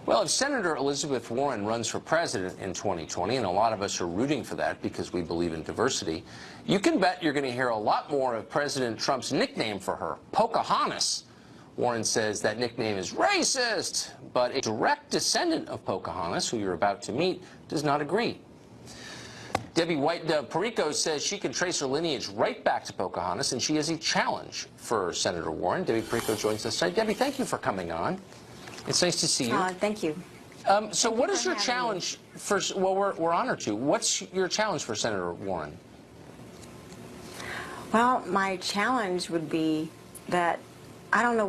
Well, if Senator Elizabeth Warren runs for president in 2020, and a lot of us are rooting for that because we believe in diversity, you can bet you're going to hear a lot more of President Trump's nickname for her, Pocahontas. Warren says that nickname is racist, but a direct descendant of Pocahontas, who you're about to meet, does not agree. Debbie White-Perico says she can trace her lineage right back to Pocahontas, and she has a challenge for Senator Warren. Debbie Perico joins us tonight. Debbie, thank you for coming on. It's nice to see you. Thank you. So what is your challenge for, well, we're honored to. What's your challenge for Senator Warren? Well, my challenge would be that I don't know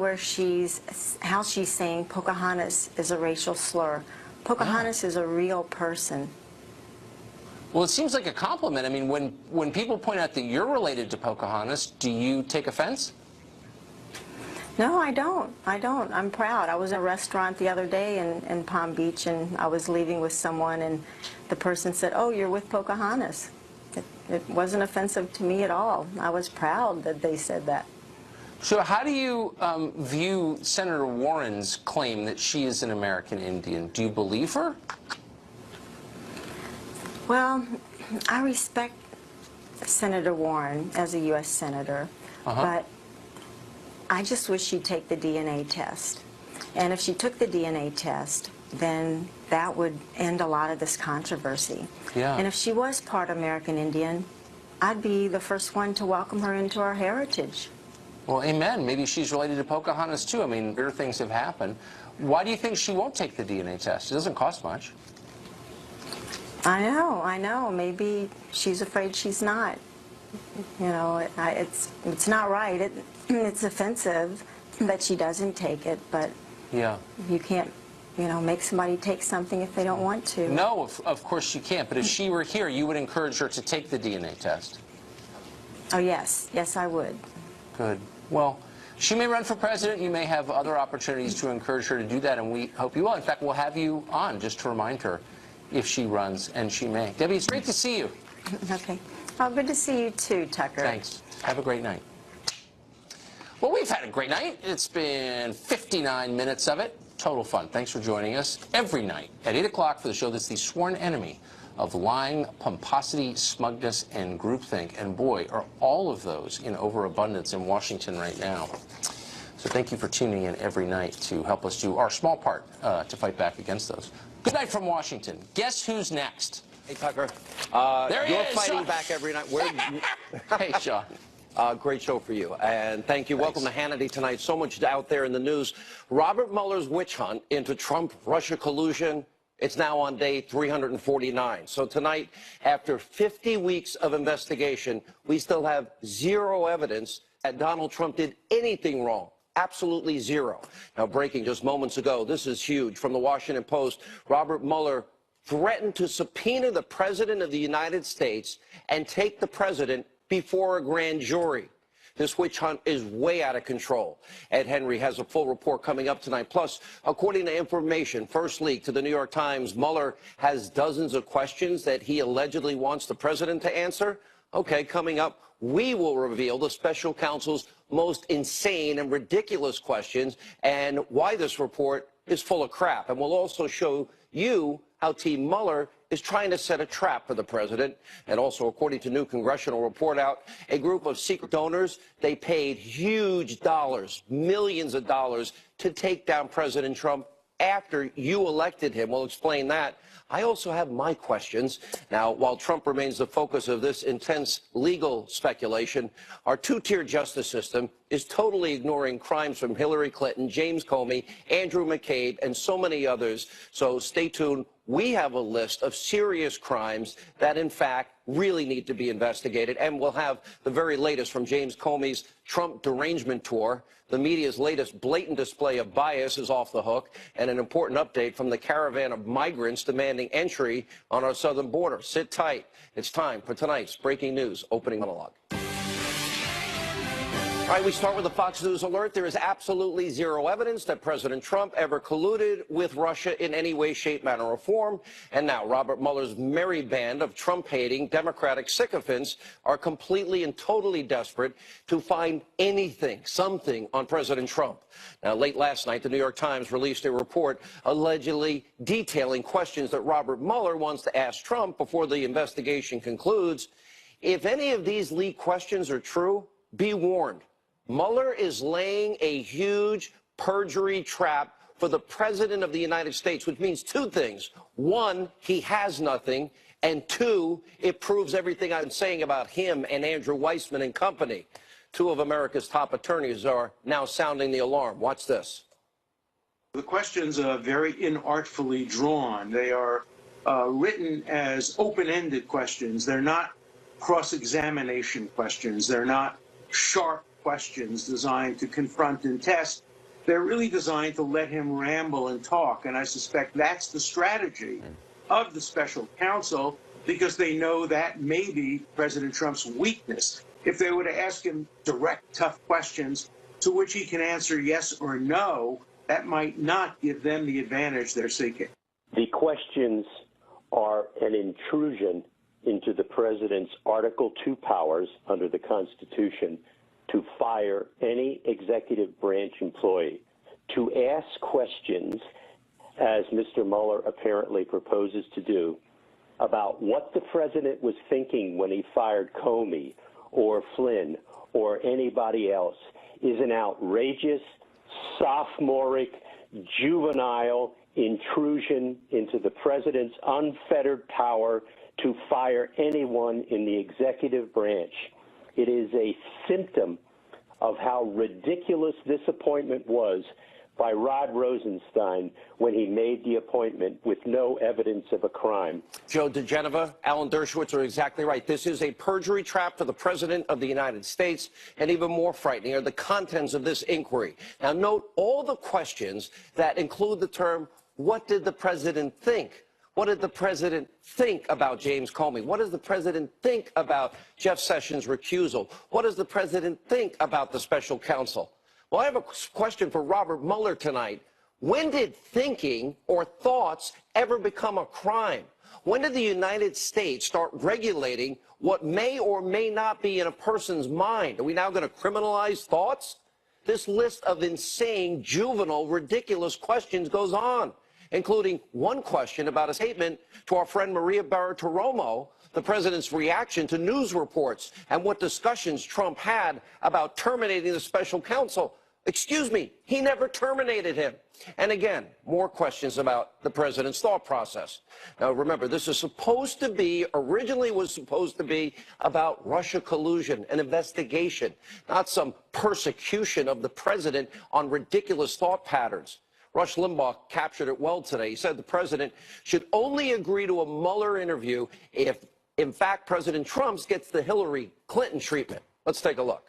how she's saying Pocahontas is a racial slur. Pocahontas is a real person. Well, it seems like a compliment. I mean, when people point out that you're related to Pocahontas, do you take offense? No, I don't. I'm proud. I was in a restaurant the other day in Palm Beach, and I was leaving with someone, and the person said, "Oh, you're with Pocahontas." It wasn't offensive to me at all. I was proud that they said that. So how do you view Senator Warren's claim that she is an American Indian? Do you believe her? Well, I respect Senator Warren as a U.S. Senator, but I just wish she'd take the DNA test. And if she took the DNA test, then that would end a lot of this controversy. Yeah. And if she was part American Indian, I'd be the first one to welcome her into our heritage. Well, amen. Maybe she's related to Pocahontas, too. I mean, weird things have happened. Why do you think she won't take the DNA test? It doesn't cost much. I know. Maybe she's afraid she's not. You know, it's not right. It's offensive that she doesn't take it, but yeah, you can't, make somebody take something if they don't want to. No, of course you can't. But if she were here, you would encourage her to take the DNA test. Oh, yes. Yes, I would. Good. Well, she may run for president. You may have other opportunities to encourage her to do that, and we hope you will. In fact, we'll have you on just to remind her if she runs, and she may. Debbie, it's great to see you. Okay. Oh, good to see you too, Tucker. Thanks. Have a great night. Well, we've had a great night. It's been 59 minutes of it. Total fun. Thanks for joining us every night at 8 o'clock for the show that's the sworn enemy of lying, pomposity, smugness, and groupthink. And boy, are all of those in overabundance in Washington right now. So thank you for tuning in every night to help us do our small part to fight back against those. Good night from Washington. Guess who's next? Hey, Tucker. You're fighting back every night. Hey, Sean. Great show for you, and thank you. Thanks. Welcome to Hannity tonight. So much out there in the news. Robert Mueller's witch hunt into Trump-Russia collusion, it's now on day 349. So tonight, after 50 weeks of investigation, we still have zero evidence that Donald Trump did anything wrong. Absolutely zero. Now, breaking just moments ago, this is huge. From the Washington Post, Robert Mueller threatened to subpoena the President of the United States and take the President before a grand jury. This witch hunt is way out of control. Ed Henry has a full report coming up tonight. Plus, according to information first leaked to the New York Times, Mueller has dozens of questions that he allegedly wants the President to answer. Okay, coming up, we will reveal the special counsel's most insane and ridiculous questions and why this report is full of crap. And we'll also show you how Team Mueller is trying to set a trap for the president. And also, according to new congressional report out, a group of secret donors, they paid huge dollars, millions of dollars, to take down President Trump after you elected him. We'll explain that. I also have my questions. Now, while Trump remains the focus of this intense legal speculation, our two-tier justice system is totally ignoring crimes from Hillary Clinton, James Comey, Andrew McCabe, and so many others. So stay tuned. We have a list of serious crimes that, in fact, really need to be investigated. And we'll have the very latest from James Comey's Trump derangement tour. The media's latest blatant display of bias is off the hook. And an important update from the caravan of migrants demanding entry on our southern border. Sit tight. It's time for tonight's breaking news opening monologue. All right, we start with a Fox News alert. There is absolutely zero evidence that President Trump ever colluded with Russia in any way, shape, manner, or form. And now Robert Mueller's merry band of Trump-hating Democratic sycophants are completely and totally desperate to find anything, something on President Trump. Now, late last night, the New York Times released a report allegedly detailing questions that Robert Mueller wants to ask Trump before the investigation concludes. If any of these leaked questions are true, be warned. Mueller is laying a huge perjury trap for the President of the United States, which means two things. One, he has nothing, and two, it proves everything I've been saying about him and Andrew Weissman and company. Two of America's top attorneys are now sounding the alarm. Watch this. The questions are very inartfully drawn. They are written as open-ended questions. They're not cross-examination questions. They're not sharp questions designed to confront and test. They're really designed to let him ramble and talk, and I suspect that's the strategy of the special counsel, because they know that may be President Trump's weakness. If they were to ask him direct, tough questions to which he can answer yes or no, that might not give them the advantage they're seeking. The questions are an intrusion into the president's Article II powers under the Constitution to fire any executive branch employee. To ask questions, as Mr. Mueller apparently proposes to do, about what the president was thinking when he fired Comey or Flynn or anybody else is an outrageous, sophomoric, juvenile intrusion into the president's unfettered power to fire anyone in the executive branch. It is a symptom of how ridiculous this appointment was by Rod Rosenstein when he made the appointment with no evidence of a crime. Joe DeGeneva, Alan Dershowitz are exactly right. This is a perjury trap for the President of the United States, and even more frightening are the contents of this inquiry. Now, note all the questions that include the term, what did the President think? What did the president think about James Comey? What does the president think about Jeff Sessions' recusal? What does the president think about the special counsel? Well, I have a question for Robert Mueller tonight. When did thinking or thoughts ever become a crime? When did the United States start regulating what may or may not be in a person's mind? Are we now going to criminalize thoughts? This list of insane, juvenile, ridiculous questions goes on, including one question about a statement to our friend Maria Bartiromo, the president's reaction to news reports and what discussions Trump had about terminating the special counsel. Excuse me, he never terminated him. And again, more questions about the president's thought process. Now, remember, this is supposed to be, originally was supposed to be about Russia collusion, an investigation, not some persecution of the president on ridiculous thought patterns. Rush Limbaugh captured it well today. He said the president should only agree to a Mueller interview if, in fact, President Trump gets the Hillary Clinton treatment. Let's take a look.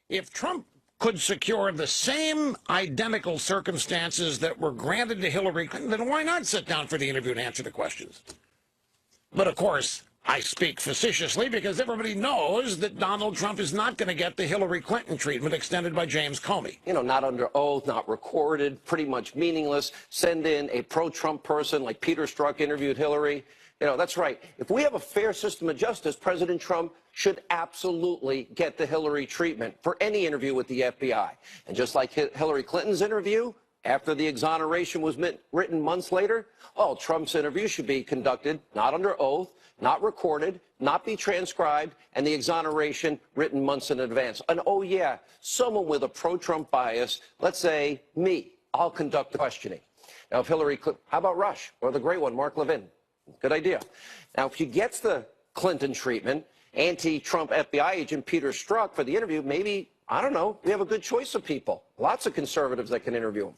If Trump could secure the same identical circumstances that were granted to Hillary Clinton, then why not sit down for the interview and answer the questions? But, of course, I speak facetiously because everybody knows that Donald Trump is not going to get the Hillary Clinton treatment extended by James Comey. You know, not under oath, not recorded, pretty much meaningless. Send in a pro-Trump person like Peter Strzok interviewed Hillary. You know, that's right. If we have a fair system of justice, President Trump should absolutely get the Hillary treatment for any interview with the FBI. And just like Hillary Clinton's interview, after the exoneration was written months later, well, Trump's interview should be conducted not under oath, not recorded, not be transcribed, and the exoneration written months in advance. And oh yeah, someone with a pro-Trump bias, let's say me, I'll conduct the questioning. Now, if Hillary Clinton, how about Rush, or the great one, Mark Levin? Good idea. Now, if he gets the Clinton treatment, anti-Trump FBI agent Peter Strzok for the interview, maybe, I don't know, we have a good choice of people. Lots of conservatives that can interview him.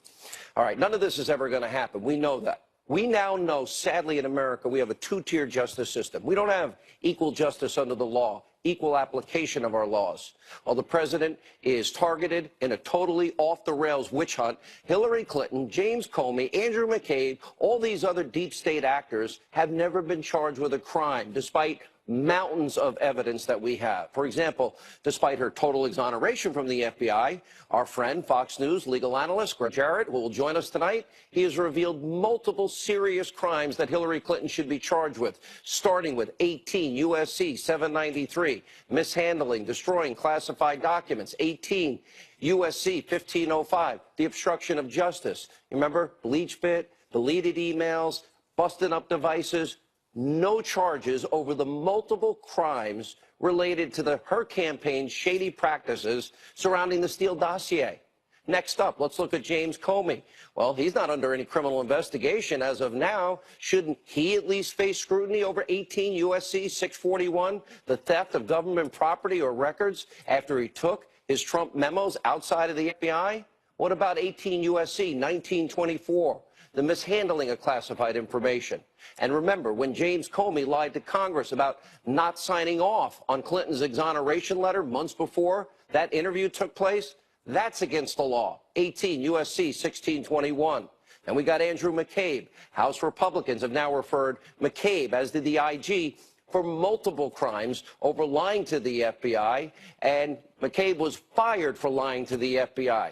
All right, none of this is ever going to happen. We know that. We now know, sadly, in America, we have a two-tier justice system. We don't have equal justice under the law, equal application of our laws. While the president is targeted in a totally off-the-rails witch hunt, Hillary Clinton, James Comey, Andrew McCabe, all these other deep state actors have never been charged with a crime, despite mountains of evidence that we have. For example, despite her total exoneration from the FBI, our friend, Fox News legal analyst Greg Jarrett, who will join us tonight, he has revealed multiple serious crimes that Hillary Clinton should be charged with, starting with 18 U.S.C. 793, mishandling, destroying classified documents, 18 U.S.C. 1505, the obstruction of justice. Remember, bleach bit, deleted emails, busting up devices. No charges over the multiple crimes related to her campaign's shady practices surrounding the Steele dossier. Next up, let's look at James Comey. Well, he's not under any criminal investigation as of now. Shouldn't he at least face scrutiny over 18 U.S.C. 641, the theft of government property or records after he took his Trump memos outside of the FBI? What about 18 U.S.C. 1924? The mishandling of classified information. And remember, when James Comey lied to Congress about not signing off on Clinton's exoneration letter months before that interview took place, that's against the law. 18 U.S.C. 1621. And we got Andrew McCabe. House Republicans have now referred McCabe, as did the IG, for multiple crimes over lying to the FBI. And McCabe was fired for lying to the FBI.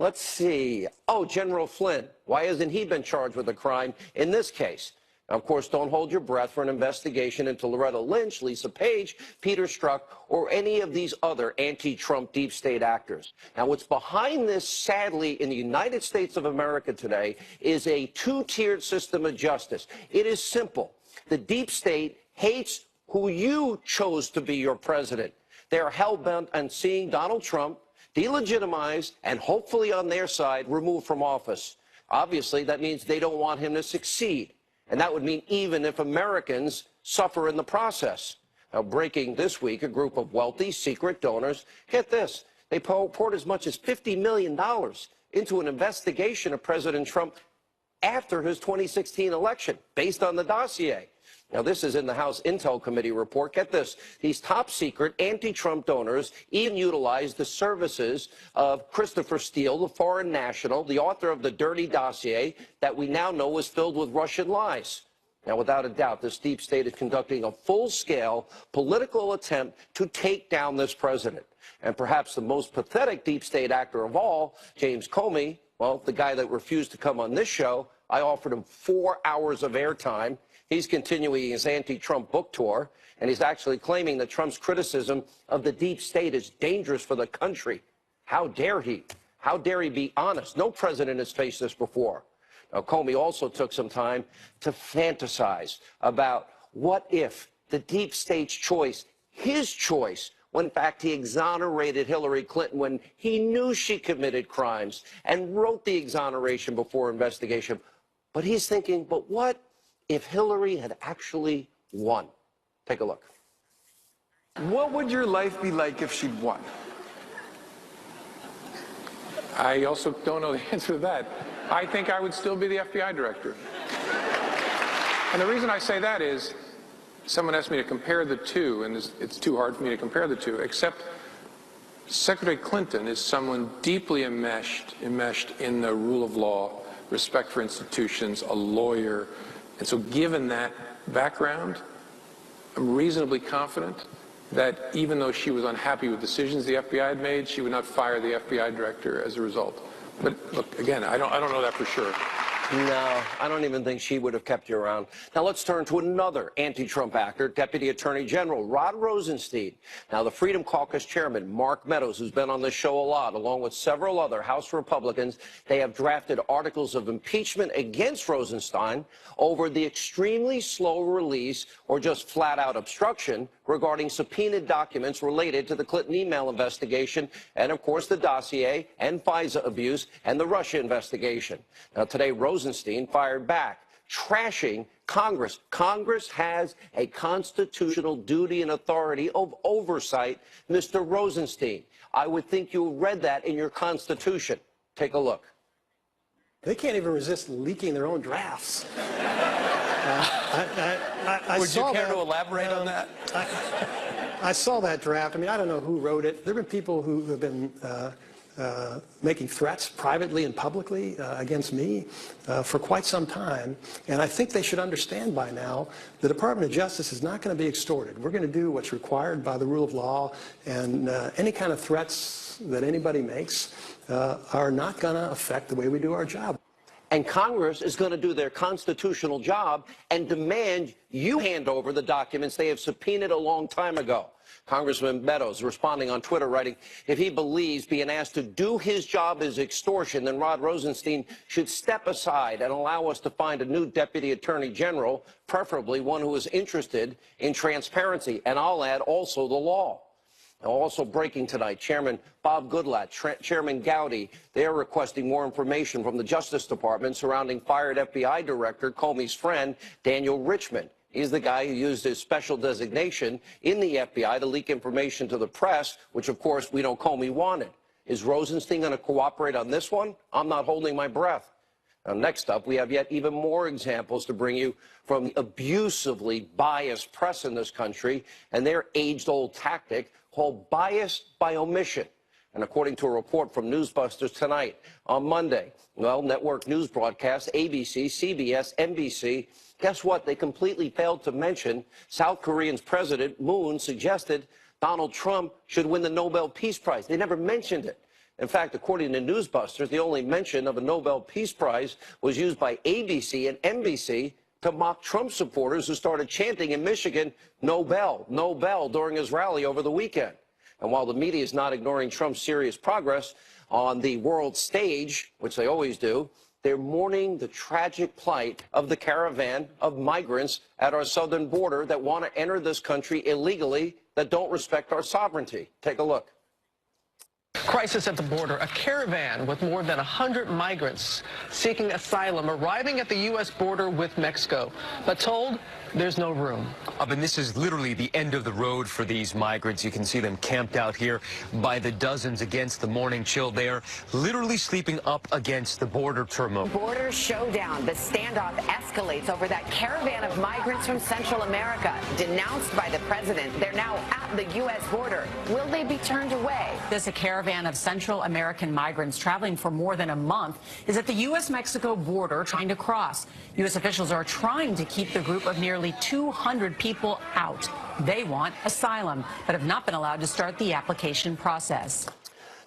Let's see. Oh, General Flynn. Why hasn't he been charged with a crime in this case? Now, of course, don't hold your breath for an investigation into Loretta Lynch, Lisa Page, Peter Strzok, or any of these other anti-Trump deep state actors. Now, what's behind this, sadly, in the United States of America today is a two-tiered system of justice. It is simple. The deep state hates who you chose to be your president. They're hell-bent on seeing Donald Trump delegitimized and hopefully on their side removed from office. Obviously, that means they don't want him to succeed. And that would mean even if Americans suffer in the process. Now, breaking this week, a group of wealthy secret donors, get this, they poured as much as $50 million into an investigation of President Trump after his 2016 election, based on the dossier. Now, this is in the House Intel Committee report. Get this. These top secret anti-Trump donors even utilized the services of Christopher Steele, the foreign national, the author of the dirty dossier that we now know was filled with Russian lies. Now, without a doubt, this deep state is conducting a full-scale political attempt to take down this president. And perhaps the most pathetic deep state actor of all, James Comey, well, the guy that refused to come on this show, I offered him 4 hours of airtime. He's continuing his anti-Trump book tour, and he's actually claiming that Trump's criticism of the deep state is dangerous for the country. How dare he? How dare he be honest? No president has faced this before. Now, Comey also took some time to fantasize about what if the deep state's choice, his choice, when in fact he exonerated Hillary Clinton when he knew she committed crimes and wrote the exoneration before investigation. But he's thinking, but what if Hillary had actually won? Take a look. What would your life be like if she'd won? I also don't know the answer to that. I think I would still be the FBI director. And the reason I say that is, someone asked me to compare the two, and it's too hard for me to compare the two, except Secretary Clinton is someone deeply enmeshed in the rule of law, respect for institutions, a lawyer. And so given that background, I'm reasonably confident that even though she was unhappy with decisions the FBI had made, she would not fire the FBI director as a result. But look, again, I don't know that for sure. No, I don't even think she would have kept you around. Now let's turn to another anti-Trump actor, Deputy Attorney General Rod Rosenstein. Now the Freedom Caucus chairman, Mark Meadows, who's been on this show a lot, along with several other House Republicans, they have drafted articles of impeachment against Rosenstein over the extremely slow release or just flat-out obstruction regarding subpoenaed documents related to the Clinton email investigation and, of course, the dossier and FISA abuse and the Russia investigation. Now, today, Rosenstein fired back, trashing Congress. Congress has a constitutional duty and authority of oversight, Mr. Rosenstein. I would think you read that in your Constitution. Take a look. They can't even resist leaking their own drafts. Would you care to elaborate on that? I saw that draft. I mean, I don't know who wrote it. There have been people who have been making threats privately and publicly against me for quite some time. And I think they should understand by now the Department of Justice is not going to be extorted. We're going to do what's required by the rule of law, and any kind of threats that anybody makes are not going to affect the way we do our job. And Congress is going to do their constitutional job and demand you hand over the documents they have subpoenaed a long time ago. Congressman Meadows responding on Twitter, writing, if he believes being asked to do his job is extortion, then Rod Rosenstein should step aside and allow us to find a new Deputy Attorney General, preferably one who is interested in transparency. And I'll add also the law. Now, also breaking tonight, Chairman Bob Goodlatte, Chairman Gowdy, they're requesting more information from the Justice Department surrounding fired FBI Director Comey's friend, Daniel Richman. He's the guy who used his special designation in the FBI to leak information to the press, which, of course, we know Comey wanted. Is Rosenstein going to cooperate on this one? I'm not holding my breath. Now, next up, we have yet even more examples to bring you from the abusively biased press in this country and their age-old tactic called bias by omission. And according to a report from Newsbusters tonight, on Monday, well, network news broadcasts, ABC, CBS, NBC, guess what? They completely failed to mention South Korean's President Moon suggested Donald Trump should win the Nobel Peace Prize. They never mentioned it. In fact, according to Newsbusters, the only mention of a Nobel Peace Prize was used by ABC and NBC to mock Trump supporters who started chanting in Michigan, Nobel, Nobel, during his rally over the weekend. And while the media is not ignoring Trump's serious progress on the world stage, which they always do, they're mourning the tragic plight of the caravan of migrants at our southern border that want to enter this country illegally, that don't respect our sovereignty. Take a look. Crisis at the border. A caravan with more than 100 migrants seeking asylum arriving at the U.S. border with Mexico, but told there's no room. And this is literally the end of the road for these migrants. You can see them camped out here by the dozens against the morning chill. They are literally sleeping up against the border terminal. Border showdown. The standoff escalates over that caravan of migrants from Central America. Denounced by the president, they're now at the U.S. border. Will they be turned away? A caravan of Central American migrants traveling for more than a month is at the U.S.-Mexico border trying to cross. U.S. officials are trying to keep the group of nearly 200 people out. They want asylum, but have not been allowed to start the application process.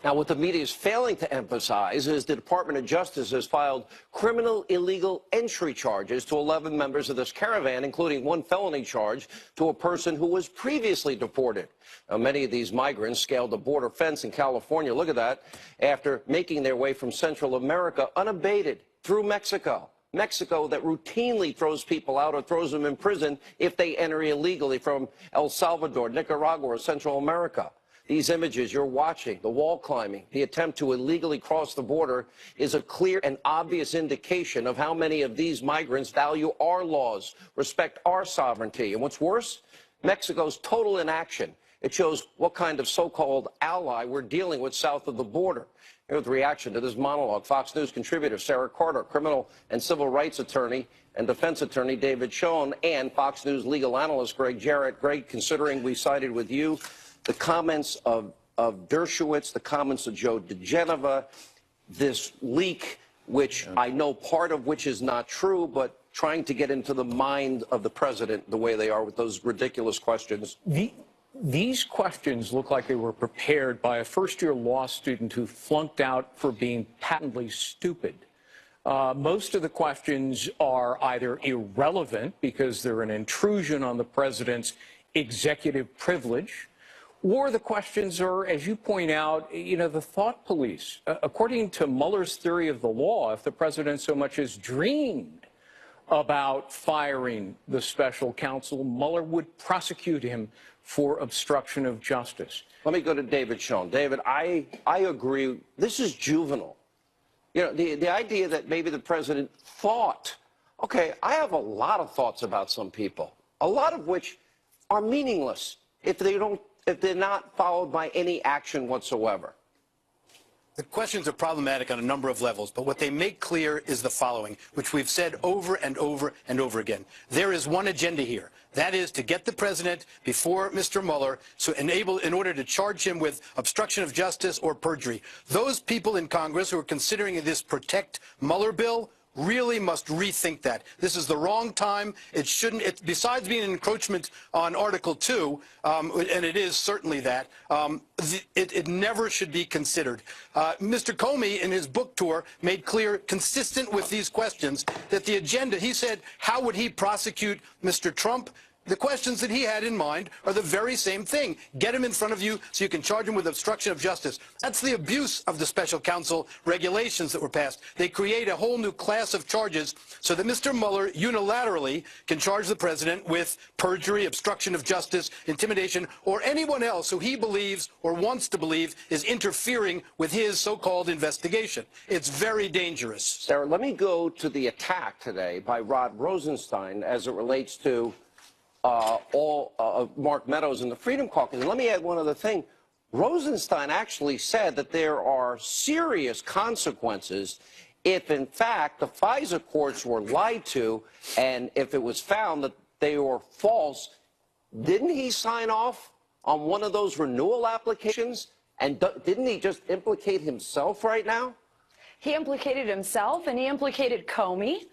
Now, what the media is failing to emphasize is the Department of Justice has filed criminal illegal entry charges to 11 members of this caravan, including one felony charge to a person who was previously deported. Now, many of these migrants scaled the border fence in California, look at that, after making their way from Central America unabated through Mexico. Mexico that routinely throws people out or throws them in prison if they enter illegally from El Salvador, Nicaragua, or Central America. These images you're watching, the wall climbing, the attempt to illegally cross the border, is a clear and obvious indication of how many of these migrants value our laws, respect our sovereignty. And what's worse, Mexico's total inaction. It shows what kind of so-called ally we're dealing with south of the border. Here's the reaction to this monologue. Fox News contributor Sarah Carter, criminal and civil rights attorney and defense attorney David Schoen, and Fox News legal analyst Greg Jarrett. Greg, considering we sided with you, the comments of Dershowitz, the comments of Joe DeGeneva, this leak, which I know part of which is not true, but trying to get into the mind of the president the way they are with those ridiculous questions. These questions look like they were prepared by a first-year law student who flunked out for being patently stupid. Most of the questions are either irrelevant because they're an intrusion on the president's executive privilege, or the questions are, as you point out, the thought police. According to Mueller's theory of the law, if the president so much as dreamed about firing the special counsel, Mueller would prosecute him for obstruction of justice. Let me go to David Schoen. David, I agree. This is juvenile. The idea that maybe the president thought, okay, I have a lot of thoughts about some people, a lot of which are meaningless if they're not followed by any action whatsoever. The questions are problematic on a number of levels, but what they make clear is the following, which we've said over and over and over again. There is one agenda here. That is to get the president before Mr. Mueller in order to charge him with obstruction of justice or perjury. Those people in Congress who are considering this Protect Mueller bill really must rethink that. This is the wrong time. It shouldn't, besides being an encroachment on Article 2, and it is certainly that, it never should be considered. Mr. Comey, in his book tour, made clear, consistent with these questions, that the agenda, he said, how would he prosecute Mr. Trump? The questions that he had in mind are the very same thing. Get him in front of you so you can charge him with obstruction of justice. That's the abuse of the special counsel regulations that were passed. They create a whole new class of charges so that Mr. Mueller unilaterally can charge the president with perjury, obstruction of justice, intimidation, or anyone else who he believes or wants to believe is interfering with his so-called investigation. It's very dangerous. Sarah, let me go to the attack today by Rod Rosenstein as it relates to Mark Meadows and the Freedom Caucus. And let me add one other thing. Rosenstein actually said that there are serious consequences if, in fact, the FISA courts were lied to and if it was found that they were false. Didn't he sign off on one of those renewal applications? And didn't he just implicate himself right now? He implicated himself and he implicated Comey.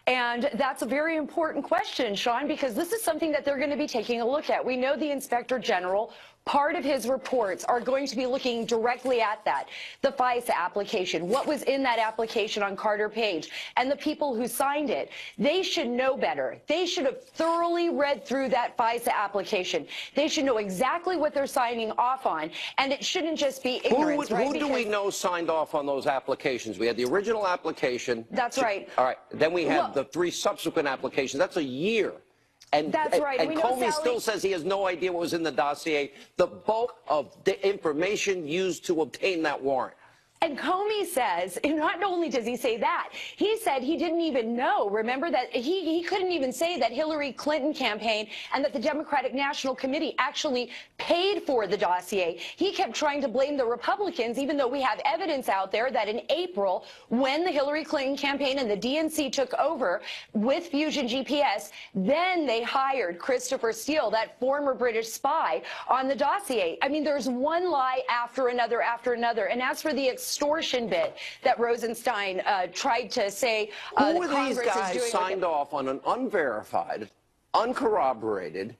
And that's a very important question, Sean, because this is something that they're going to be taking a look at. We know the Inspector General, part of his reports are going to be looking directly at that, the FISA application, what was in that application on Carter Page, and the people who signed it. They should know better. They should have thoroughly read through that FISA application. They should know exactly what they're signing off on, and it shouldn't just be ignorance, Who do we know signed off on those applications? We had the original application. That's right. All right. Then we had the 3 subsequent applications. That's a year. And, that's right. And Comey still says he has no idea what was in the dossier. The bulk of the information used to obtain that warrant. And Comey says, and not only does he say that, he said he didn't even know. Remember that he couldn't even say that Hillary Clinton campaign and that the Democratic National Committee actually paid for the dossier. He kept trying to blame the Republicans, even though we have evidence out there that in April, when the Hillary Clinton campaign and the DNC took over with Fusion GPS, then they hired Christopher Steele, that former British spy, on the dossier. I mean, there's one lie after another after another. And as for the extortion bit that Rosenstein tried to say, who are these guys signed off on an unverified, uncorroborated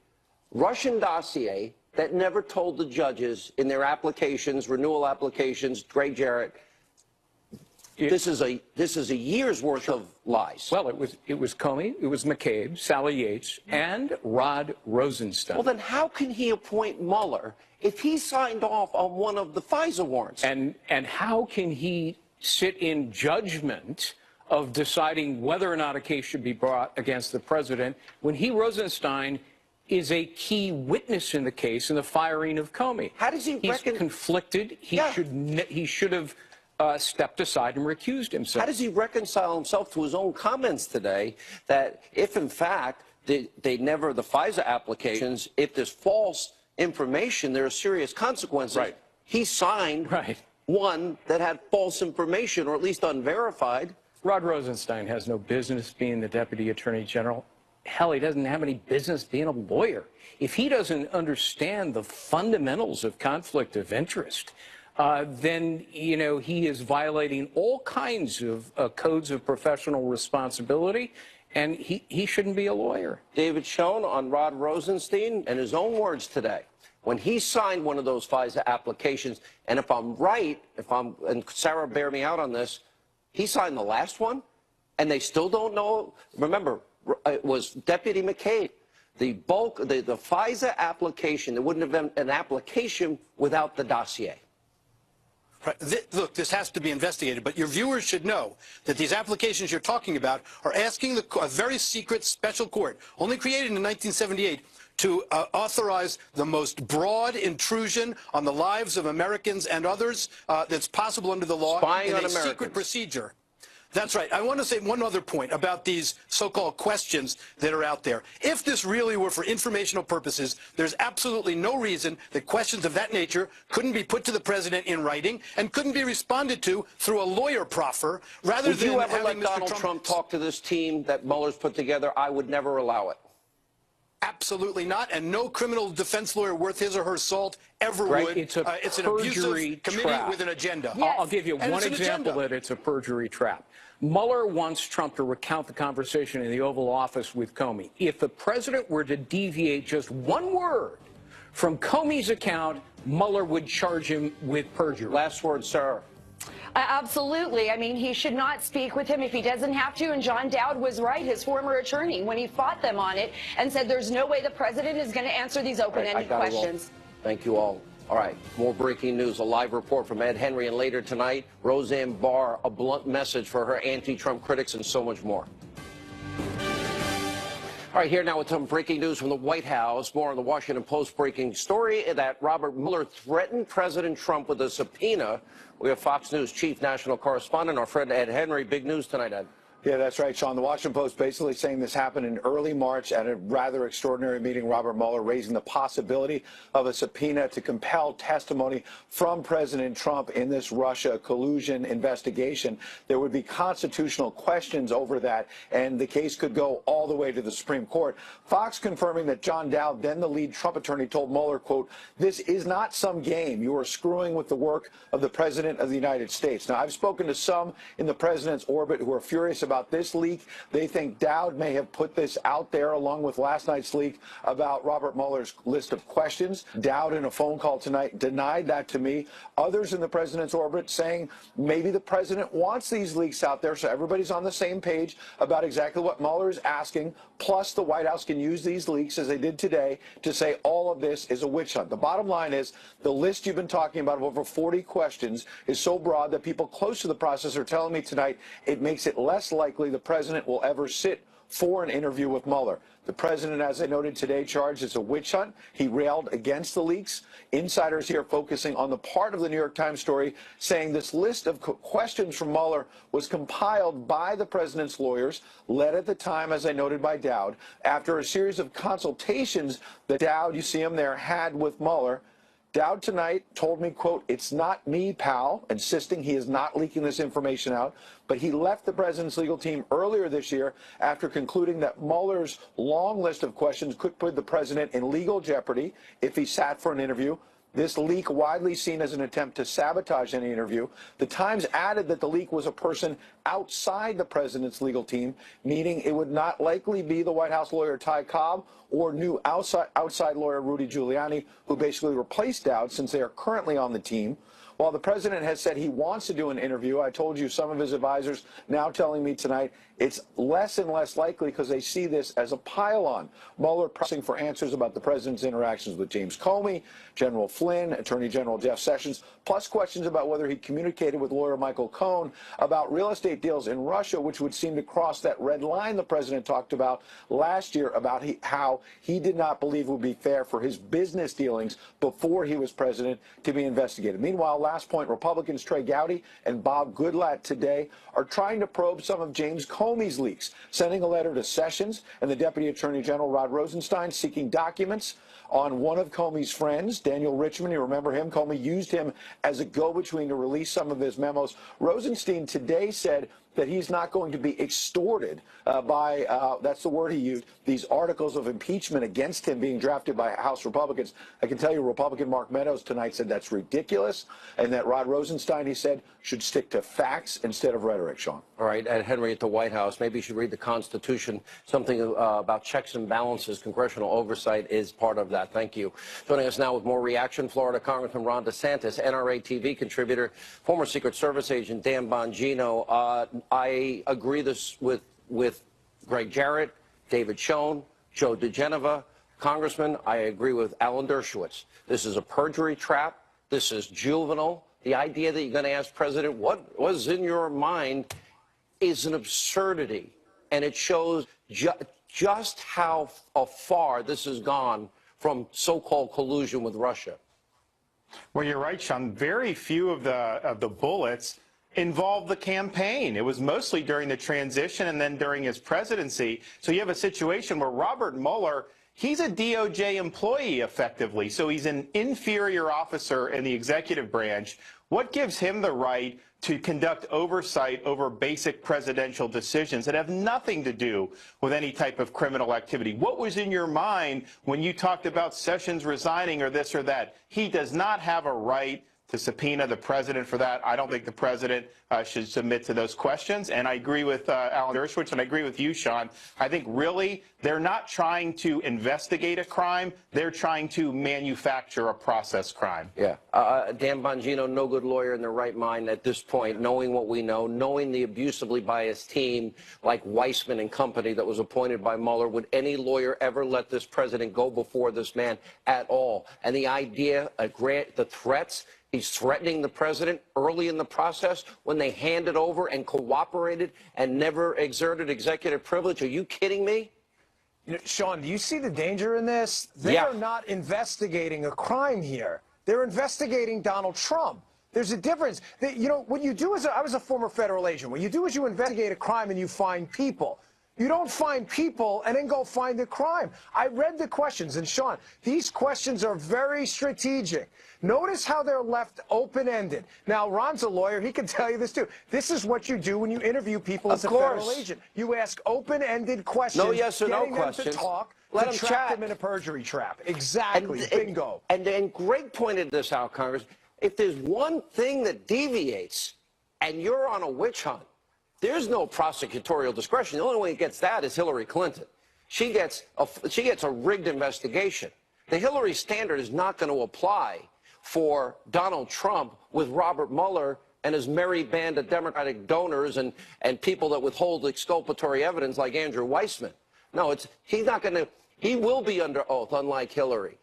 Russian dossier that never told the judges in their applications, renewal applications, Gray Jarrett, this is a year's worth of lies? Well, it was Comey, it was McCabe, Sally Yates, and Rod Rosenstein. Well, then how can he appoint Mueller if he signed off on one of the FISA warrants? And how can he sit in judgment of deciding whether or not a case should be brought against the president when he, Rosenstein, is a key witness in the case in the firing of Comey? How does he He's conflicted. He should have stepped aside and recused himself. How does he reconcile himself to his own comments today that if, in fact, the FISA applications, if there's false information, there are serious consequences? Right. He signed one that had false information, or at least unverified. Rod Rosenstein has no business being the Deputy Attorney General. Hell, he doesn't have any business being a lawyer. If he doesn't understand the fundamentals of conflict of interest, then, you know, he is violating all kinds of codes of professional responsibility, and he shouldn't be a lawyer. David Schoen on Rod Rosenstein, and his own words today, when he signed one of those FISA applications, and if I'm right, and Sarah, bear me out on this, he signed the last one, and they still don't know. Remember, it was Deputy McCabe. The FISA application, there wouldn't have been an application without the dossier. Right. Look, this has to be investigated, but your viewers should know that these applications you're talking about are asking a very secret special court, only created in 1978, to authorize the most broad intrusion on the lives of Americans and others that's possible under the law Spying in on a Americans. secret procedure. That's right. I want to say one other point about these so-called questions that are out there. If this really were for informational purposes, there's absolutely no reason that questions of that nature couldn't be put to the president in writing and couldn't be responded to through a lawyer proffer rather Would than you ever having let Mr. Donald Trump talk to this team that Mueller's put together? I would never allow it. Absolutely not, and no criminal defense lawyer worth his or her salt ever Greg, would. it's an abusive perjury committee trap. with an agenda. I'll give you one example that it's a perjury trap. Mueller wants Trump to recount the conversation in the Oval Office with Comey. If the president were to deviate just one word from Comey's account, Mueller would charge him with perjury. Last word, sir. Absolutely. I mean, he should not speak with him if he doesn't have to. And John Dowd was right, his former attorney, when he fought them on it and said there's no way the president is going to answer these open-ended questions. Thank you all. All right, more breaking news. A live report from Ed Henry, and later tonight, Roseanne Barr, a blunt message for her anti-Trump critics, and so much more. All right, here now with some breaking news from the White House. More on the Washington Post breaking story that Robert Mueller threatened President Trump with a subpoena. We have Fox News chief national correspondent, our friend Ed Henry. Big news tonight, Ed. Yeah, that's right, Sean. The Washington Post basically saying this happened in early March at a rather extraordinary meeting. Robert Mueller raising the possibility of a subpoena to compel testimony from President Trump in this Russia collusion investigation. There would be constitutional questions over that, and the case could go all the way to the Supreme Court. Fox confirming that John Dowd, then the lead Trump attorney, told Mueller, quote, "This is not some game. You are screwing with the work of the President of the United States." Now, I've spoken to some in the president's orbit who are furious about this leak. They think Dowd may have put this out there along with last night's leak about Robert Mueller's list of questions. Dowd, in a phone call tonight, denied that to me. Others in the president's orbit saying maybe the president wants these leaks out there so everybody's on the same page about exactly what Mueller is asking. Plus, the White House can use these leaks, as they did today, to say all of this is a witch hunt. The bottom line is the list you've been talking about of over 40 questions is so broad that people close to the process are telling me tonight it makes it less likely the president will ever sit for an interview with Mueller. The president, as I noted today, charged it's a witch hunt. He railed against the leaks. Insiders here focusing on the part of the New York Times story saying this list of questions from Mueller was compiled by the president's lawyers, led at the time, as I noted, by Dowd, after a series of consultations that Dowd, you see him there, had with Mueller. Dowd tonight told me, quote, "It's not me, pal," insisting he is not leaking this information out. But he left the president's legal team earlier this year after concluding that Mueller's long list of questions could put the president in legal jeopardy if he sat for an interview. This leak widely seen as an attempt to sabotage any interview. The Times added that the leak was a person outside the president's legal team, meaning it would not likely be the White House lawyer Ty Cobb or new outside lawyer Rudy Giuliani, who basically replaced Dowd since they are currently on the team. While the president has said he wants to do an interview, I told you some of his advisors now telling me tonight it's less and less likely because they see this as a pile-on. Mueller pressing for answers about the president's interactions with James Comey, General Flynn, Attorney General Jeff Sessions, plus questions about whether he communicated with lawyer Michael Cohen about real estate deals in Russia, which would seem to cross that red line the president talked about last year about how he did not believe it would be fair for his business dealings before he was president to be investigated. Meanwhile, last point, Republicans Trey Gowdy and Bob Goodlatte today are trying to probe some of James Comey's leaks, sending a letter to Sessions and the Deputy Attorney General Rod Rosenstein seeking documents on one of Comey's friends, Daniel Richmond. You remember him? Comey used him as a go-between to release some of his memos. Rosenstein today said that he's not going to be extorted by, that's the word he used, these articles of impeachment against him being drafted by House Republicans. I can tell you Republican Mark Meadows tonight said that's ridiculous, and that Rod Rosenstein, he said, should stick to facts instead of rhetoric, Sean. All right, Ed Henry at the White House. Maybe you should read the Constitution. Something about checks and balances, congressional oversight is part of that. Thank you. Joining us now with more reaction, Florida Congressman Ron DeSantis, NRA TV contributor, former Secret Service agent Dan Bongino. I agree this with Greg Jarrett, David Schoen, Joe DeGeneva. Congressman, I agree with Alan Dershowitz. This is a perjury trap. This is juvenile. The idea that you're going to ask President what was in your mind is an absurdity, and it shows just how far this has gone from so-called collusion with Russia. Well, you're right, Sean. Very few of the bullets involved the campaign. It was mostly during the transition and then during his presidency. So you have a situation where Robert Mueller, he's a DOJ employee effectively, so he's an inferior officer in the executive branch. What gives him the right to conduct oversight over basic presidential decisions that have nothing to do with any type of criminal activity? What was in your mind when you talked about Sessions resigning or this or that? He does not have a right to subpoena the president for that. I don't think the president should submit to those questions. And I agree with Alan Dershowitz, and I agree with you, Sean. I think really they're not trying to investigate a crime. They're trying to manufacture a process crime. Yeah. Dan Bongino, no good lawyer in their right mind at this point, knowing what we know, knowing the abusively biased team like Weissman and company that was appointed by Mueller. Would any lawyer ever let this president go before this man at all? And the idea, the threats, he's threatening the president early in the process when they handed over and cooperated and never exerted executive privilege. Are you kidding me? You know, Sean, do you see the danger in this? They are not investigating a crime here. They're investigating Donald Trump. There's a difference. You know, what you do is, I was a former federal agent. What you do is you investigate a crime and you find people. You don't find people and then go find the crime. I read the questions, and Sean, these questions are very strategic. Notice how they're left open-ended. Now, Ron's a lawyer. He can tell you this, too. This is what you do when you interview people as a federal agent. You ask open-ended questions. No yes or no questions. Getting them to talk, let to them trap chat. them in a perjury trap. Exactly. Bingo. And Greg pointed this out, Congress. If there's one thing that deviates and you're on a witch hunt, there's no prosecutorial discretion. The only way it gets that is Hillary Clinton. She gets a rigged investigation. The Hillary standard is not going to apply for Donald Trump with Robert Mueller and his merry band of Democratic donors and people that withhold exculpatory evidence like Andrew Weissman. No, he's not going to. He will be under oath, unlike Hillary.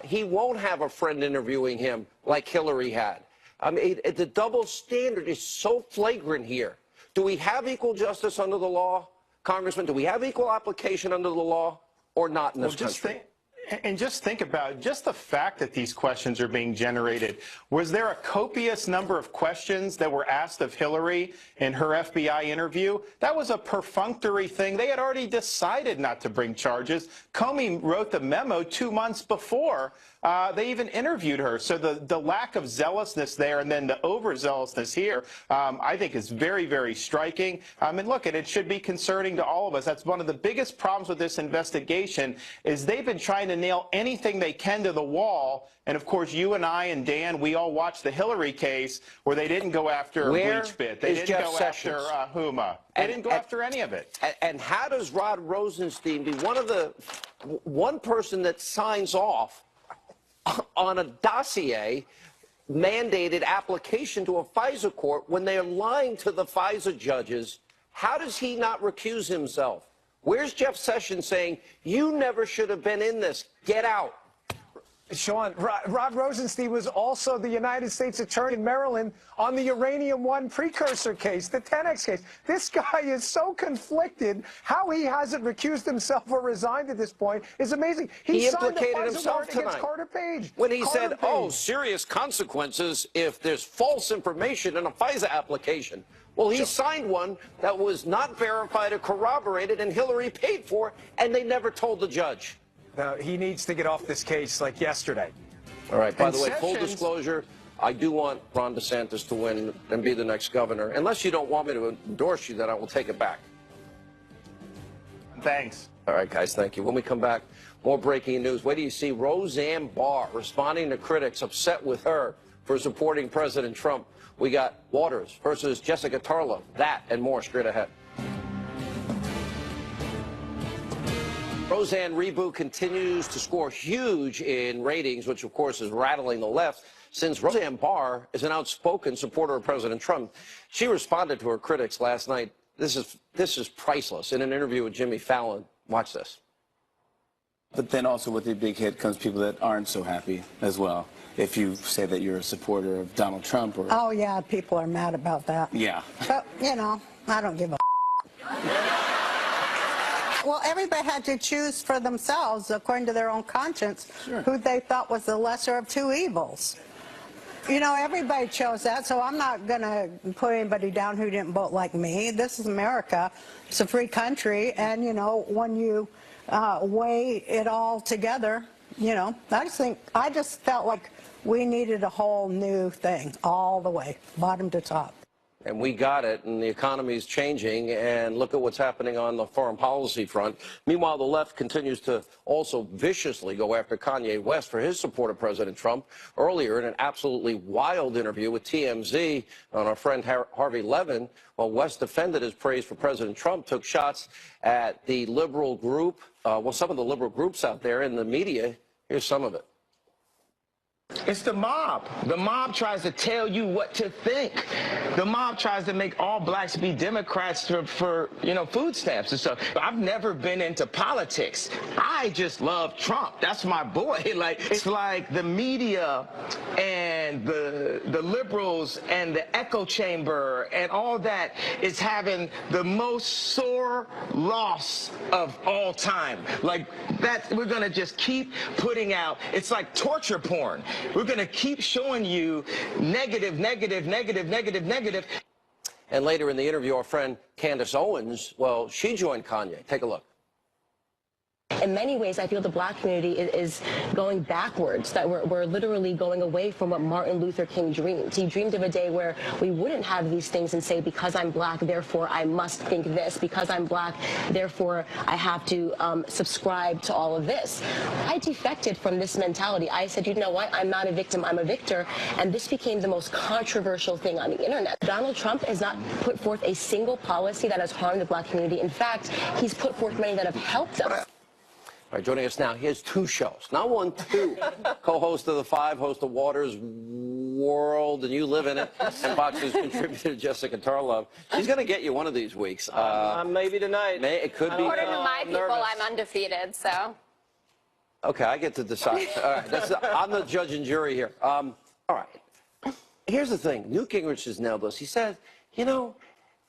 He won't have a friend interviewing him like Hillary had. I mean, the double standard is so flagrant here. Do we have equal justice under the law, Congressman? Do we have equal application under the law or not in this country? Just think about just the fact that these questions are being generated. Was there a copious number of questions that were asked of Hillary in her FBI interview? That was a perfunctory thing. They had already decided not to bring charges. Comey wrote the memo 2 months before they even interviewed her. So the lack of zealousness there and then the overzealousness here, I think is very, very striking. And look, it should be concerning to all of us. That's one of the biggest problems with this investigation is they've been trying to nail anything they can to the wall. And of course, you and I and Dan, we all watched the Hillary case where they didn't go after BleachBit. They didn't go after Huma. They didn't go after any of it. And how does Rod Rosenstein be one person that signs off on a dossier mandated application to a FISA court when they are lying to the FISA judges? How does he not recuse himself? Where's Jeff Sessions saying, you never should have been in this, get out? Sean, Rod Rosenstein was also the United States Attorney in Maryland on the Uranium One precursor case, the 10X case. This guy is so conflicted. How he hasn't recused himself or resigned at this point is amazing. He signed implicated a FISA himself warrant against tonight Carter Page. when he Carter said, Page. oh, serious consequences if there's false information in a FISA application. Well, he signed one that was not verified or corroborated, and Hillary paid for, and they never told the judge. He needs to get off this case like yesterday. All right. By the way, full disclosure, I do want Ron DeSantis to win and be the next governor. Unless you don't want me to endorse you, then I will take it back. Thanks. All right, guys, thank you. When we come back, more breaking news. Wait till you see Roseanne Barr responding to critics upset with her for supporting President Trump. We got Waters versus Jessica Tarlow. That and more straight ahead. Roseanne reboot continues to score huge in ratings, which, of course, is rattling the left, since Roseanne Barr is an outspoken supporter of President Trump. She responded to her critics last night. This is priceless. In an interview with Jimmy Fallon. Watch this. But then also with the big hit comes people that aren't so happy as well. If you say that you're a supporter of Donald Trump or... Oh, yeah, people are mad about that. Yeah. But, you know, I don't give a Well, everybody had to choose for themselves, according to their own conscience, who they thought was the lesser of two evils. You know, everybody chose that, so I'm not going to put anybody down who didn't vote like me. This is America. It's a free country, and, you know, when you weigh it all together, you know, I just felt like we needed a whole new thing all the way, bottom to top. And we got it, and the economy is changing, and look at what's happening on the foreign policy front. Meanwhile, the left continues to also viciously go after Kanye West for his support of President Trump. Earlier, in an absolutely wild interview with TMZ on our friend Harvey Levin, while West defended his praise for President Trump, took shots at the liberal group, some of the liberal groups out there in the media. Here's some of it. It's the mob. The mob tries to tell you what to think. The mob tries to make all blacks be Democrats for you know, food stamps and stuff. I've never been into politics. I just love Trump. That's my boy. Like, it's like the media and the liberals and the echo chamber and all that is having the most sore loss of all time. Like, that, we're gonna just keep putting out, it's like torture porn. We're going to keep showing you negative, negative, negative, negative, negative. And later in the interview, our friend Candace Owens, well, she joined Kanye. Take a look. In many ways, I feel the black community is going backwards, that we're literally going away from what Martin Luther King dreamed. He dreamed of a day where we wouldn't have these things and say, because I'm black, therefore I must think this. Because I'm black, therefore I have to subscribe to all of this. I defected from this mentality. I said, you know what? I'm not a victim, I'm a victor. And this became the most controversial thing on the internet. Donald Trump has not put forth a single policy that has harmed the black community. In fact, he's put forth many that have helped us. All right, joining us now, he has two shows. Not one, two. Co-host of The Five, host of Water's World, and you live in it. And Fox News contributor Jessica Tarlov. She's going to get you one of these weeks. Maybe tonight. It could be. According to my people, I'm undefeated, so. Okay, I get to decide. All right, I'm the judge and jury here. All right. Here's the thing. Newt Gingrich has nailed this. He said, you know,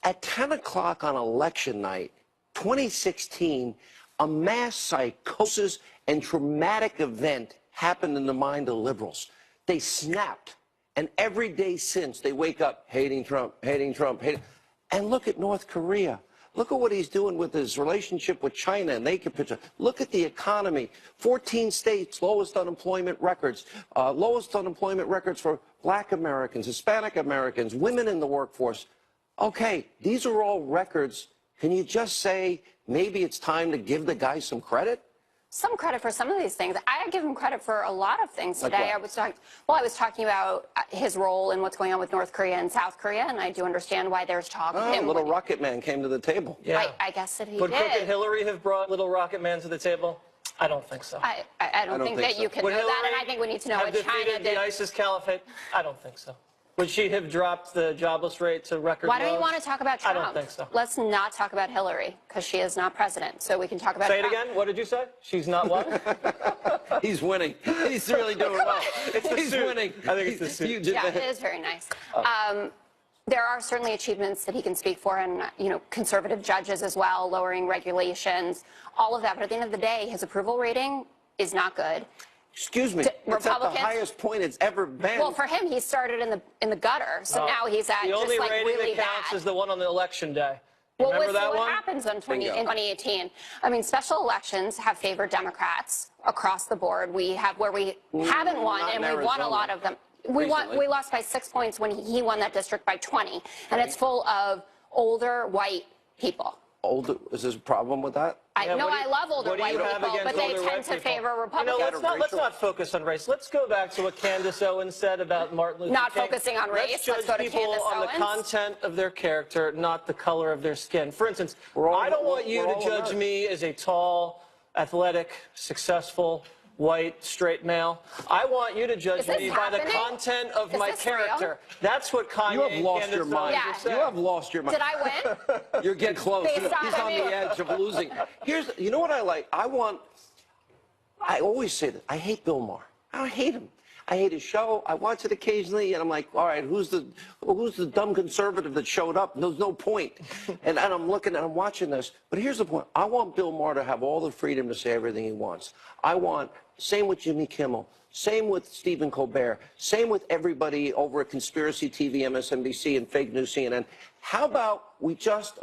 at 10 o'clock on election night, 2016, a mass psychosis and traumatic event happened in the mind of liberals. They snapped. And every day since, they wake up hating Trump, hating Trump, hating. And look at North Korea. Look at what he's doing with his relationship with China and naked picture. Look at the economy. 14 states, lowest unemployment records. Lowest unemployment records for black Americans, Hispanic Americans, women in the workforce. Okay, these are all records. Can you just say maybe it's time to give the guy some credit? Some credit for some of these things. I give him credit for a lot of things Like today. what? I was talking about his role in what's going on with North Korea and South Korea, and I do understand why there's talk of him. Little Rocket Man came to the table. Yeah. I guess that he Would did. Crooked Hillary have brought Little Rocket Man to the table? I don't think so. I don't think that you can Would know that, and Hillary I think we need to know have what China defeated did. the ISIS caliphate? I don't think so. Would she have dropped the jobless rate to record Why don't you lows? want to talk about Trump? I don't think so. Let's not talk about Hillary, because she is not president, so we can talk about Say Trump. it again. What did you say? She's not what? He's winning. He's really doing well. He's winning. I think it's the suit. Yeah, it is very nice. There are certainly achievements that he can speak for, and conservative judges as well, lowering regulations, all of that. But at the end of the day, his approval rating is not good. Excuse me. It's at the highest point it's ever been. Well, for him, he started in the gutter, so now he's at the only just like rating really that counts bad. is the one on the election day. Well, Remember we'll see that what one? happens in 2018. I mean, special elections have favored Democrats across the board. We have where we haven't won, not and in we won a Arizona. lot of them. We lost by 6 points when he won that district by 20, and it's full of older white people. Older? Is there a problem with that? I love older white people, but they tend to favor Republicans. Let's not focus on race. Let's go back to what Candace Owens said about Martin Luther King. Not focusing on race. Let's Let's judge go to people Candace on the Owens. content of their character, not the color of their skin. For instance, I don't want you to judge me as a tall, athletic, successful, white, straight male. I want you to judge me by the content of my character. Real? That's what Kanye You have lost and your Candace mind. Owens are saying. You have lost your mind. Did I win? You're getting close. Based on- He's on the edge of losing. You know what I like? I always say this. I hate Bill Maher. I hate him. I hate his show. I watch it occasionally, and I'm like, all right, who's the dumb conservative that showed up? There's no point. And I'm looking and I'm watching this. But here's the point. I want Bill Maher to have all the freedom to say everything he wants. Same with Jimmy Kimmel. Same with Stephen Colbert. Same with everybody over at Conspiracy TV, MSNBC, and Fake News CNN. How about we just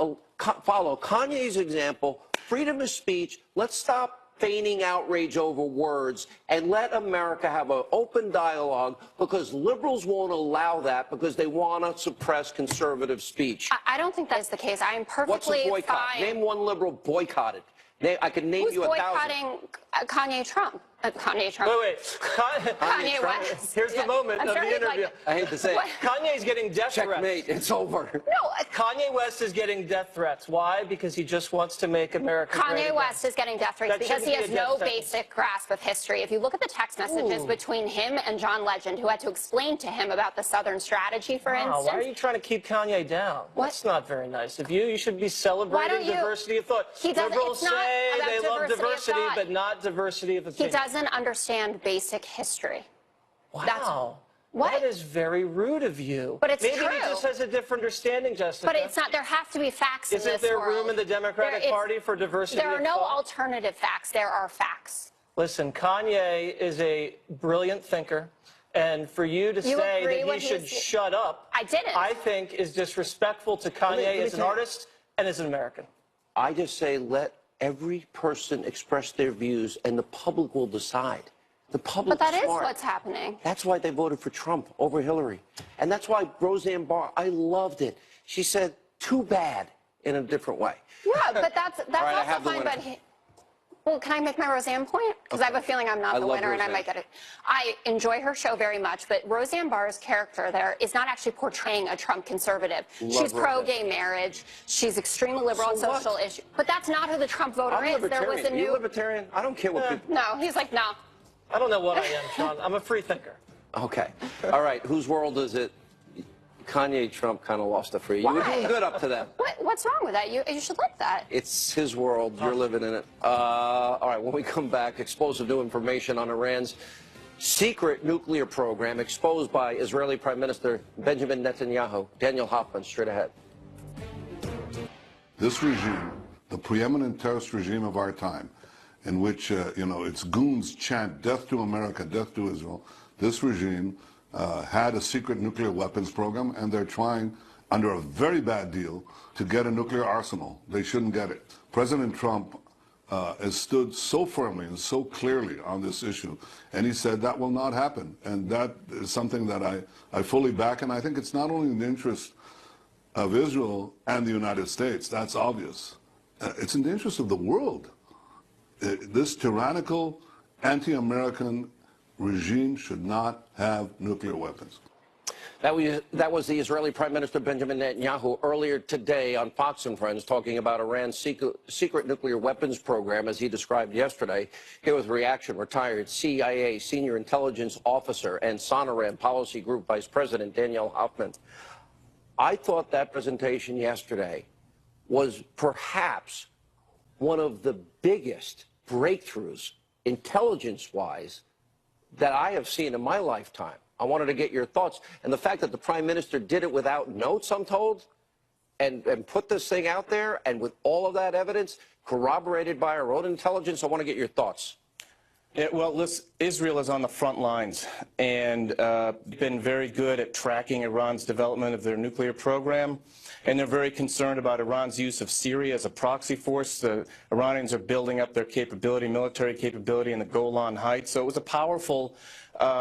follow Kanye's example, freedom of speech. Let's stop feigning outrage over words and let America have an open dialogue, because liberals won't allow that because they want to suppress conservative speech. I don't think that is the case. I am perfectly What's a boycott? fine. Name one liberal boycotted. I can name Who's you 1,000. boycotting Kanye Trump? Kanye Trump. Wait. Kanye West. Here's the moment I'm of sure the he'd interview. like I hate to say it. Kanye's getting death threats. Checkmate. It's over. No. Kanye West is getting death threats. Why? Because he just wants to make America great Kanye again. West is getting death threats That because he shouldn't has be a no death sentence. basic grasp of history. If you look at the text messages between him and John Legend, who had to explain to him about the Southern strategy, for instance. Why are you trying to keep Kanye down? What? That's not very nice of you. You should be celebrating diversity of thought. He doesn't. Liberals It's not say about they love diversity of diversity, thought. but not diversity of He opinion. doesn't understand basic history. Wow. What? That is very rude of you. But it's Maybe true. he just has a different understanding, Jessica. But it's not. There have to be facts in Isn't this there world. room in the Democratic Party for diversity There are of no thought? alternative facts. There are facts. Listen, Kanye is a brilliant thinker. And for you to say that he should shut up, I didn't. I think is disrespectful to Kanye as an artist and as an American. I just say let every person express their views, and the public will decide. The public But that is smart. what's happening. That's why they voted for Trump over Hillary. And that's why Roseanne Barr, I loved it. She said, too bad, in a different way. Yeah, but that's right, I also have the fine. winner. But well, can I make my Roseanne point? Because I have a feeling I'm not I the love winner, and I Roseanne. might get it. I enjoy her show very much, but Roseanne Barr's character there is not actually portraying a Trump conservative. Love She's Roseanne. pro-gay marriage. She's extremely liberal on So what? social issues. But that's not who the Trump voter I'm is. There libertarian. was a You new. libertarian? I don't care what people... No, he's like, no. I don't know what I am, Sean. I'm a free thinker. Okay. All right. Whose world is it? Kanye, Trump kind of lost it for you. You were Why? doing good up to them. What's wrong with that? You should like that. It's his world. You're living in it. All right. When we come back, explosive new information on Iran's secret nuclear program exposed by Israeli Prime Minister Benjamin Netanyahu. Daniel Hoffman, straight ahead. This regime, the preeminent terrorist regime of our time, in which, its goons chant death to America, death to Israel, this regime had a secret nuclear weapons program, and they're trying, under a very bad deal, to get a nuclear arsenal. They shouldn't get it. President Trump has stood so firmly and so clearly on this issue, and he said that will not happen. And that is something that I fully back, and I think it's not only in the interest of Israel and the United States, that's obvious. It's in the interest of the world. This tyrannical, anti-American regime should not have nuclear weapons. That was the Israeli Prime Minister Benjamin Netanyahu earlier today on Fox and Friends talking about Iran's secret nuclear weapons program, as he described yesterday. Here with reaction, retired CIA senior intelligence officer and Sonoran Policy Group Vice President Daniel Hoffman. I thought that presentation yesterday was perhaps one of the biggest breakthroughs, intelligence-wise, that I have seen in my lifetime. I wanted to get your thoughts. And the fact that the Prime Minister did it without notes, I'm told, and put this thing out there, and with all of that evidence corroborated by our own intelligence, I want to get your thoughts. Yeah, well, listen, Israel is on the front lines and been very good at tracking Iran's development of their nuclear program. And they're very concerned about Iran's use of Syria as a proxy force. The Iranians are building up their capability, military capability in the Golan Heights. So it was a powerful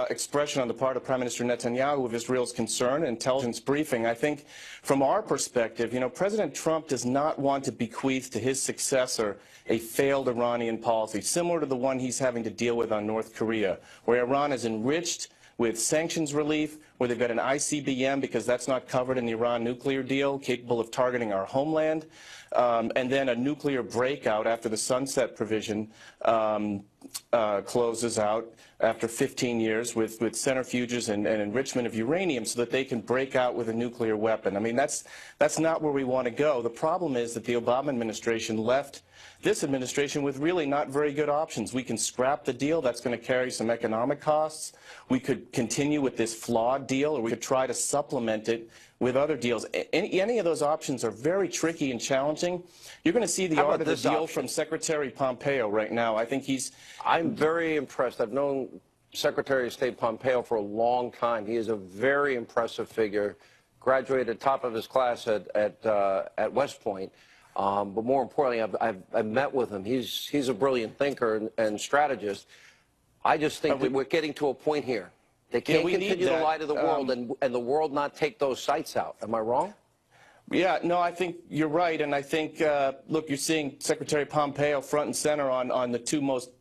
expression on the part of Prime Minister Netanyahu of Israel's concern, intelligence briefing. I think from our perspective, President Trump does not want to bequeath to his successor a failed Iranian policy, similar to the one he's having to deal with on North Korea, where Iran is enriched with sanctions relief, where they've got an ICBM, because that's not covered in the Iran nuclear deal, capable of targeting our homeland, and then a nuclear breakout after the sunset provision closes out after 15 years with centrifuges and enrichment of uranium so that they can break out with a nuclear weapon. I mean, that's not where we want to go. The problem is that the Obama administration left this administration with really not very good options. We can scrap the deal. That's going to carry some economic costs. We could continue with this flawed deal, or we could try to supplement it with other deals. Any of those options are very tricky and challenging. You're going to see the art of the deal from Secretary Pompeo right now. I think I'm very impressed. I've known Secretary of State Pompeo for a long time. He is a very impressive figure. Graduated top of his class at West Point. But more importantly, I've met with him. He's a brilliant thinker and strategist. I just think that we're getting to a point here. They can't continue to lie to the world and the world not take those sites out. Am I wrong? Yeah, no, I think you're right. And I think, look, you're seeing Secretary Pompeo front and center on the two most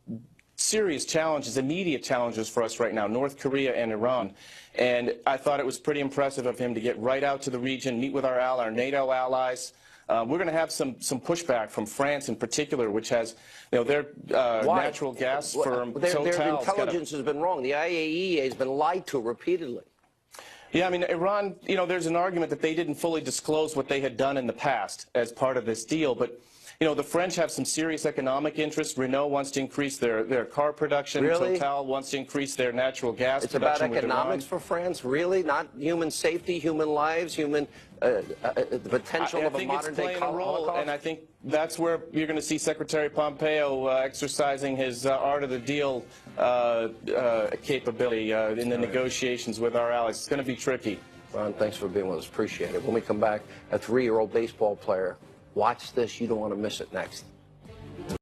serious challenges, immediate challenges for us right now, North Korea and Iran. And I thought it was pretty impressive of him to get right out to the region, meet with our NATO allies. We're going to have some pushback from France in particular, which has, their natural gas firm. Their intelligence has been wrong. The IAEA has been lied to repeatedly. Yeah, I mean, Iran, there's an argument that they didn't fully disclose what they had done in the past as part of this deal, but the French have some serious economic interests. Renault wants to increase their car production. Really? Total wants to increase their natural gas production. It's about economics for France? Really? Not human safety, human lives, the potential of a modern-day Holocaust? I think it's playing a role, and I think that's where you're going to see Secretary Pompeo exercising his art of the deal capability in the negotiations with our allies. It's going to be tricky. Ron, thanks for being with us. Appreciate it. When we come back, a 3-year-old baseball player. Watch this. You don't want to miss it next.